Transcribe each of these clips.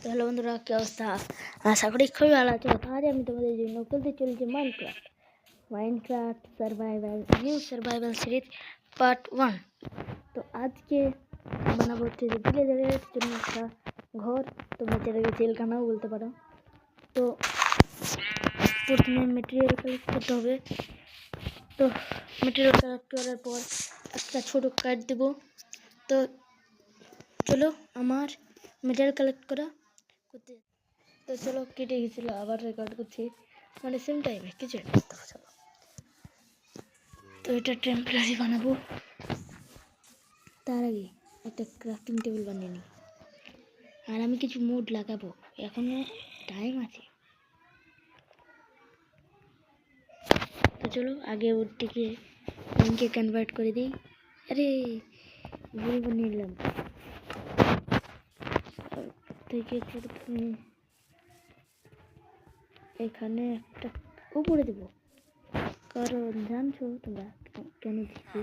তো হ্যালো বন্ধুরা, কী অবস্থা? আশা করি খুবই ভালো আছো। আজ আমি তোমাদের জন্য খেলতে চলেছি মাইনক্রাফট সার্ভাইভাল সিরিজ পার্ট 1। তো আজকে বানাবো হচ্ছে যে ভিলেজারের জন্য একটা ঘর, তোমরা যেটাকে জেলখানাও বলতে পারো। তো প্রথমে মেটেরিয়াল কালেক্ট করতে হবে। তো মেটেরিয়াল কালেক্ট করার পর একটা ছোটো কাঠ দেবো। তো চলো আমার মেটেরিয়াল কালেক্ট করা করতে। তো চলো, কেটে গেছিলো, আবার রেকর্ড করছি, মানে সেম টাইমে কিছু একটা। চলো, তো এটা টেম্পোরারি বানাবো। তার আগে একটা ক্রাফটিং টেবিল বানিয়ে নিই, আর আমি কিছু মুড লাগাবো, এখনো টাইম আছে। তো চলো আগে উডটিকে প্ল্যানকে কনভার্ট করে দিই। আরে ভুল বানিয়ে নিলাম। থেকে প্রথমে এখানে একটা উপরে দেবো, কারণ জানছো তোমরা কেন দিচ্ছি।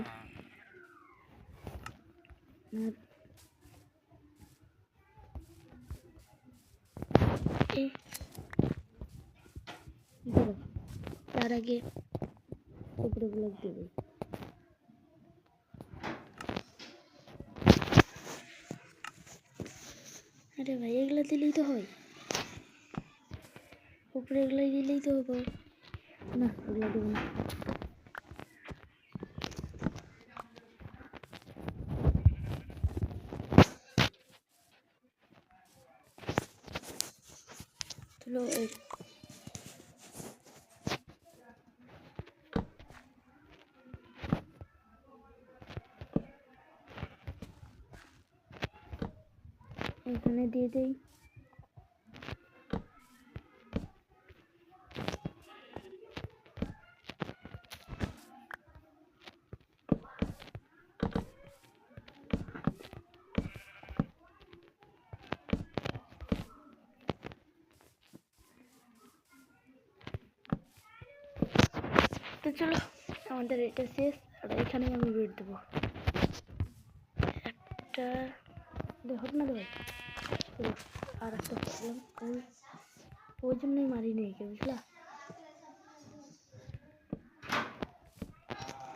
তার আগে উপরে ব্লক দেবে। আরে ভাই, এগুলো দিলেই তো হয়, উপরে এগুলো দিলেই তো হবে না। এগুলো দেবো না। চলো এখানে দিয়ে দেই। তো চলো, আমাদের এটা শেষ। আর এখানে আমি বেড দেবো একটা। হোক না ভাই, আর একটা প্রবলেম, ওই জন্যই মারি নেই কে, বুঝলা?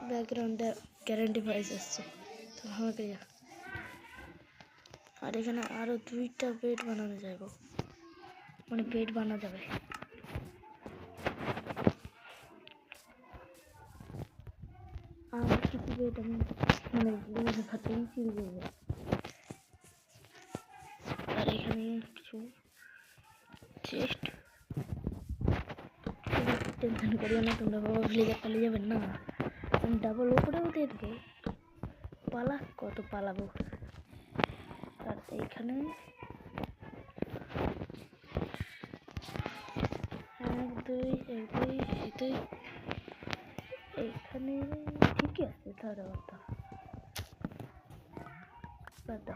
ব্যাকগ্রাউন্ডে গ্যারান্টি প্রাইস আসছে, তো আমাকে। আর এখানে আরও 2টা বেড বানানো যাবে, মানে বেড বানা যাবে। আর কিছু বেড আমি মানে দেখাতেই শুরু করবো। আর এখানে কিছু চেস্ট। টেনশন করিও না তোমরা, বাবা ভিলেজার পালিয়ে যাবেন না, আমি ডাবল ওপরেও দিয়ে দেবো। পালা কত পালাবো। আর এইখানে 1 2 1 2 2 এইখানে ঠিকই আছে। তাহলে বাদ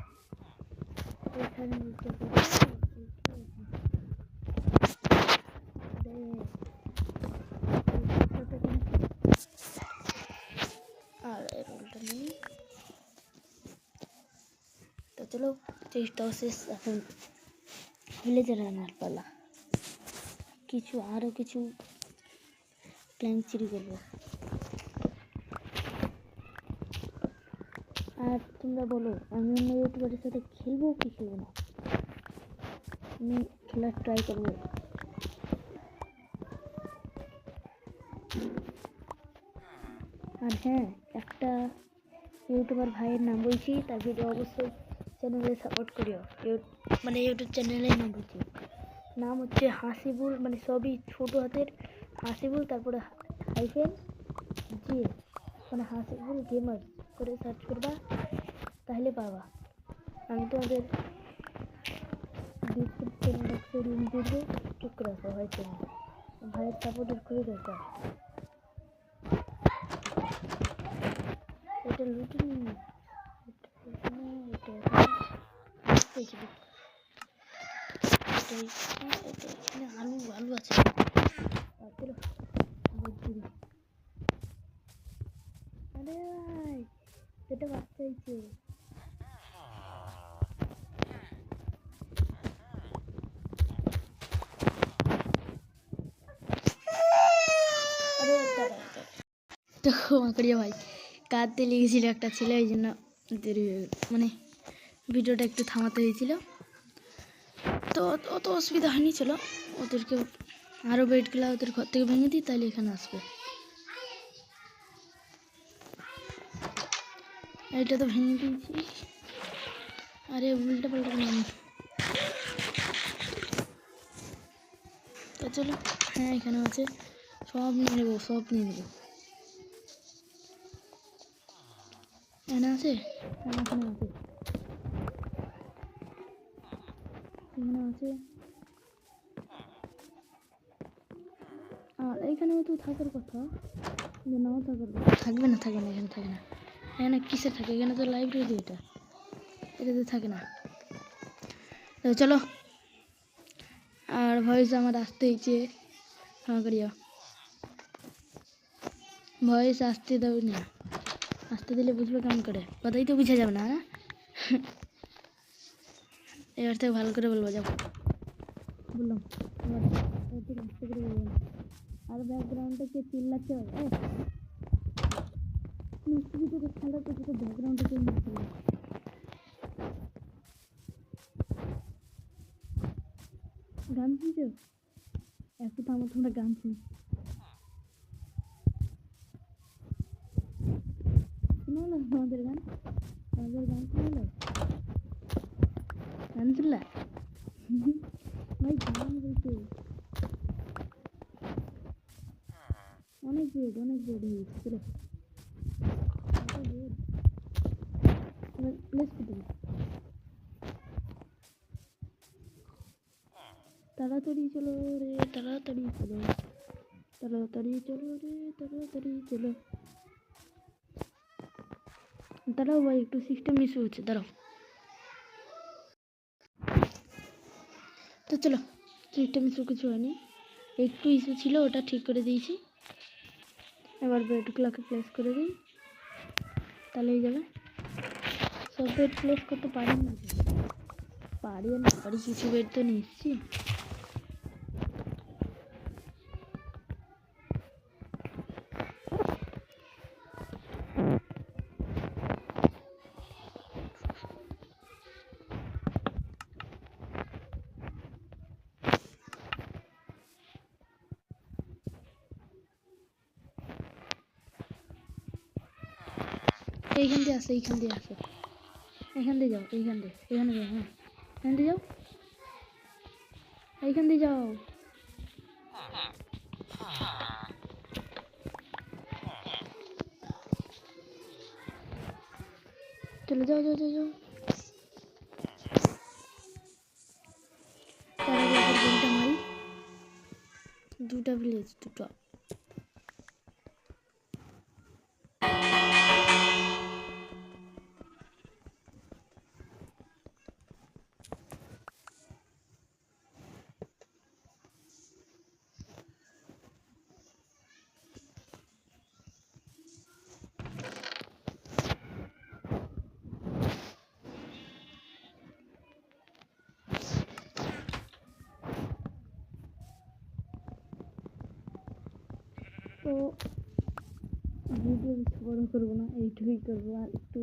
এখানে নিতে পারি। আর রোলটা নেই। তো চলো, চেষ্টাও শেষ, এখন ভিলেজার আনার পালা। আরও কিছু প্ল্যান চুরি করবো। আর তোমরা বলো, আমি অন্য ইউটিউবারের সাথে খেলবো কি খেলবো না? আমি খেলার ট্রাই করবো। আর হ্যাঁ, একটা ইউটিউবার ভাইয়ের নাম বলছি, তার ভিডিও অবশ্যই চ্যানেলে সাপোর্ট করিও। মানে ইউটিউব চ্যানেলের নাম বলছি, নাম হচ্ছে হাসিবুল, মানে সবই ছোটো হাতের হাসিবুল, তারপরে হাইফেন জি, মানে হাসিবুল গেমার করে সার্চ করবা, তাহলে পাবা। আমি তোমাদের ডিসক্রিপশন বক্সে লিঙ্ক দিয়ে দেবো, চেক করে আসো। হয়তো ভাইয়ের সাপোর্টের খুবই দরকার। এটা লুটিং এখানে আলু আছে। চলো আরে ভাই, এটা বাচ্চা হয়েছে। তো মাকড়িয়া ভাই কাঁদতে লেগেছিল একটা ছেলে, ওই জন্য দেরি মানে ভিডিওটা একটু থামাতে হয়েছিল। তো অত অসুবিধা হয়নি, চলো ওদেরকে আরও বেডগুলো ওদের ঘর থেকে ভেঙে দিই, তাহলে এখানে আসবে। এইটা তো ভেঙে দিয়েছি, আরে উল্টা পাল্টা নাম। তো চলো, হ্যাঁ এখানে আছে, সব নিয়ে নেবো, সব নিয়ে নেবো। এখানে আছে, হ্যাঁ এখানে আছে, এখানে আছে। আর এইখানেও তো থাকার কথা, নাও থাকার কথা, থাকবে না এখানে থাকে না। এখানে কিসের থাকে? এখানে তো লাইব্রেরি, এটাতে থাকে না। তো চলো, আর ভয়েস আমার আসতে হয়েছে, ক্ষমা করিও, ভয়েস আসতে দাও না, আসতে দিলে বুঝবে কেমন করে, কথাই তো বুঝা যাবে না। এবার থেকে ভালো করে বলবো, যাও বললাম, আসতে করে বলবো না। আর ব্যাকগ্রাউন্ডে কে চিল্লাচ্ছে? ভিডিওতে খেলা করছে তো ব্যাকগ্রাউন্ডে কে চিল্লাচ্ছে? গান শুনছো? একটু থামো, তোমরা গান শুনো, শোনো না আমাদের গান, শোনো, গান শুনলা? ভাই গান বলছে, অনেক বেড হয়ে গেছে, চলো প্লেস করতে হবে। তাড়াতাড়ি চলো রে, তাড়াতাড়ি চলো, তাড়াতাড়ি চলো রে, তাড়াতাড়ি চলো। দাঁড়াও ভাই, একটু সিস্টেম ইস্যু হচ্ছে, দাঁড়াও। তো চলো, সিস্টেম ইস্যু কিছু হয়নি, একটু ইস্যু ছিল, ওটা ঠিক করে দিয়েছি। এবার বেডগুলোকে প্লেস করে দিই, তাহলেই যাবে। সব বেড প্লেস করতে পারি না, পারি কিছু বেড তো নিয়ে এসেছি। এইখান দিয়ে আসো, এখান দিয়ে যাও, এখানে যাও, হ্যাঁ এখান দিয়ে যাও, এইখান দিয়ে যাও। চলো, যাও। তার আগে আবার বলটা মারি, দুটা ভিলেজ, দুটো। তো ভিডিও বেশি বড় করবো না, এইটুকুই করবো, আর একটু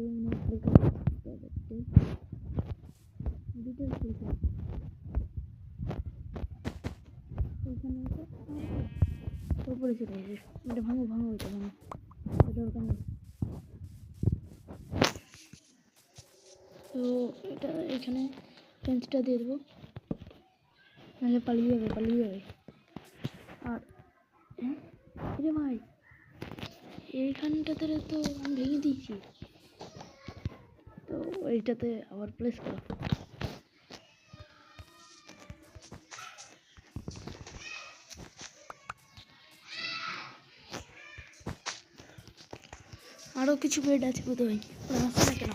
ভিডিও ওইখানে ওপরে চলে যাবে, এটা ভাঙো, ওইটা ভাঙো, দরকার নেই। তো এটা এখানে ফেন্সটা দিয়ে দেবো, নাহলে পালিয়ে যাবে। আর হ্যাঁ রে ভাই, এইখানটাতে তো আমি ভেঙে দিয়েছি, তো এইটাতে আবার প্লেস করো। আরও কিছু বেড আছে বোধহয়, আসছে না কেন?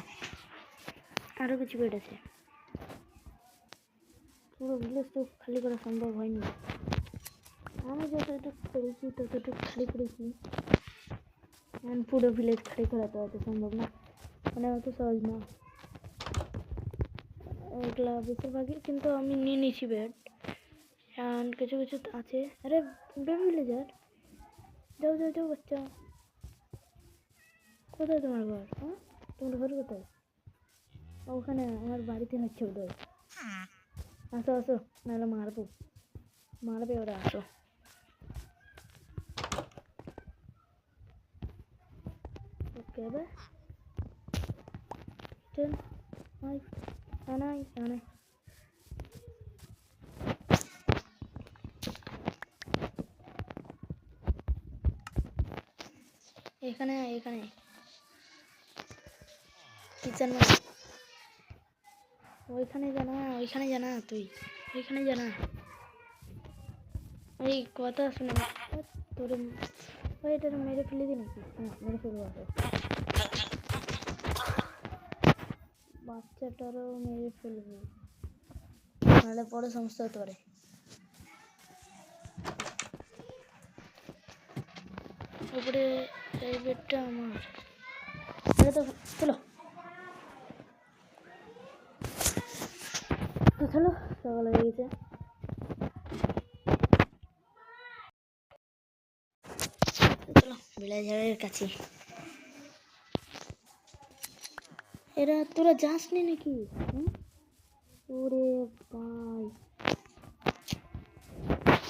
আরও কিছু বেড আছে, পুরো ভিলেজ তো খালি করা সম্ভব হয়নি, আমি যতটুকু পেরেছি ততটুকু খালি করেছি। পুরো ভিলেজ খালি করা তো অত সম্ভব না, মানে অত সহজ না ওগুলা বেশিরভাগই, কিন্তু আমি নিয়ে নিয়েছি বেড, অ্যান্ড কিছু আছে। আরে বেবি ভিলেজার, যাও বাচ্চা, কোথায় তোমার ঘর? হ্যাঁ, তোমার ঘর কোথায়? ওখানে আমার বাড়িতে হচ্ছে ওদের। আসো আসো, নাহলে মারবো, মারবে ওরা, আসো। ওকে এবার চল, আয়, আনাই আনাই। এখানে এখানে কিচেন, ওইখানে জানা, ওইখানে জানা, তুই ওইখানে জানা। ওই কথা শুনে তোর ওই এটা মেরে ফেলে দি নাকি? হ্যাঁ, মেরে ফেলবো। আসো, বাচ্চাটারও মেরে ফেলবো, নাহলে পরে সমস্যা হতে পারে। উপরে এই বেডটা আমার, এটা তো চলো তো, চলো, সকাল হয়ে গেছে। চলো ভিলেজারের কাছে। এরা তোরা যাসনি নাকি? ওরে ভাই,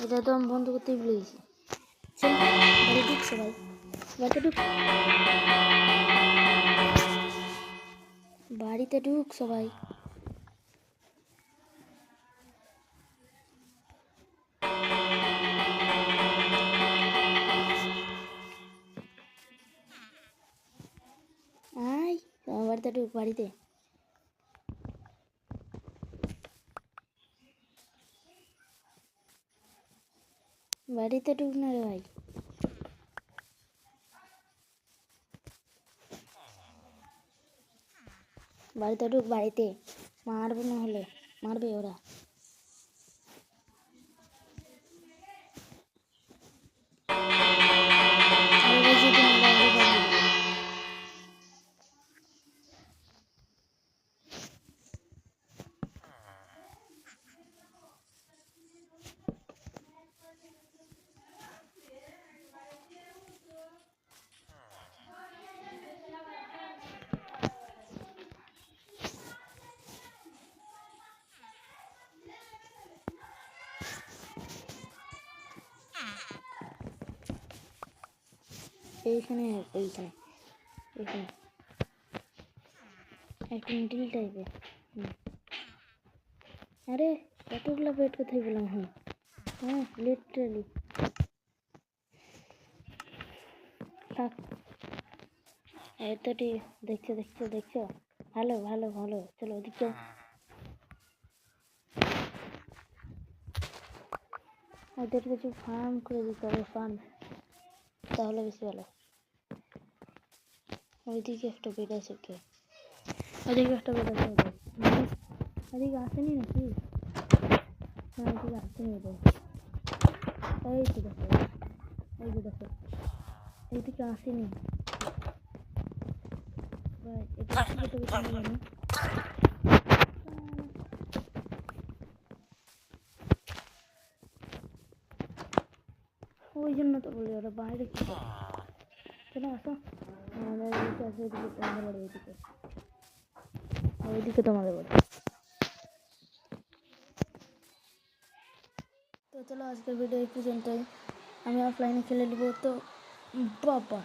এটা তো আমি বন্ধ করতেই ভুলে গেছি। বাড়ি ঢুক সবাই, বাড়িতে ঢুক, বাড়িতে ঢুক সবাই। আয়, আমার বাড়িতে ঢুক, বাড়িতে। বাড়িতে ঢুক না রে ভাই। বাড়িতে ঢুক, বাড়িতে। মারবো না হলে, মারবে ওরা। এইখানে এইখানে এখানে একটা মিডিল টাইপের। আরে কতগুলো বেড কোথায় বললাম? হ্যাঁ হ্যাঁ, লিটারালি থাক। এতটি দেখছো দেখছো দেখছো, ভালো ভালো ভালো। চলো ওদিকে, ওদের কিছু ফার্ম করে দিতে হবে, ফার্ম, তাহলে বেশি ভালো। ওইদিকে একটা বেড আছে, কে ওইদিকে একটা বেড আছে ওদের। ওইদিকে আসেনি নাকি? হ্যাঁ, ওইদিকে আসেনি ওদের। এই তো দেখো, এই যে দেখো, এইদিকে আসেনি। এটা যেতে জানি, ওই জন্য তো বলি ওরা বাইরে কি করে। চলো আসো, আমাদের এদিকে আছে, ওইদিকে তোমাদের বাড়ি, ওইদিকে ওইদিকে তোমাদের বাড়ি। তো চলো আজকের ভিডিও এই পর্যন্তই। আমি অফলাইনে খেলে নেবো, তো বাবা।